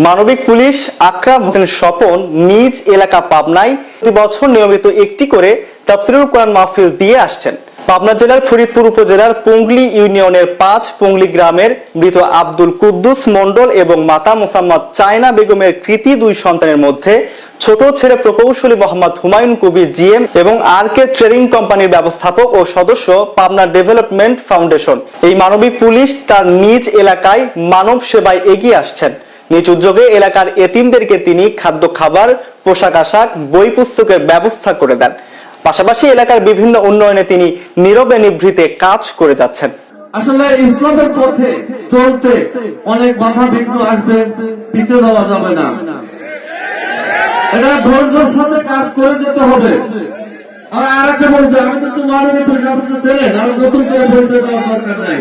মানবিক পুলিশ আকরাম হোসেন স্বপন নিজ এলাকা পাবনায় প্রতি বছর নিয়মিত একটি করে তাফসীরুল কোরআন মাহফিল দিয়ে আসছেন। পাবনা জেলার ফরিদপুর উপজেলার পুংলি ইউনিয়নের ৫ পুংলি গ্রামের মৃত আব্দুল কুদ্দুস মন্ডল এবং মাতা মোসাম্মদ চায়না বেগমের কৃতি ২ সন্তানের মধ্যে ছোট ছেলে প্রকৌশলী মোহাম্মদ হুমায়ুন কবির জিএম এবং RK ট্রেডিং কোম্পানির ব্যবস্থাপক ও সদস্য পাবনা ডেভেলপমেন্ট ফাউন্ডেশন। এই মানবিক পুলিশ তার নিজ এলাকায় মানব সেবায় এগিয়ে আসছেন। নিজ উদ্যোগে এলাকার এতিমদেরকে তিনি খাদ্য খাবার, পোশাক আশাক, বই পুস্তকের ব্যবস্থা করে দেন। পাশাপাশি এলাকার বিভিন্ন উন্নয়নে তিনি নীরবে নিভৃতে কাজ করে যাচ্ছেন। আসলে ইসলামের পথে চলতে অনেক বাধা বিঘ্ন আসবে, পিছিয়ে দেওয়া যাবে না। এটা ধৈর্যের সাথে কাজ করে যেতে হবে। আর আরেকটা বলছে, আমি তো মাননীয় প্রশাসন ছিলেন, আর নতুন করে বলতে দেওয়ার দরকার নাই।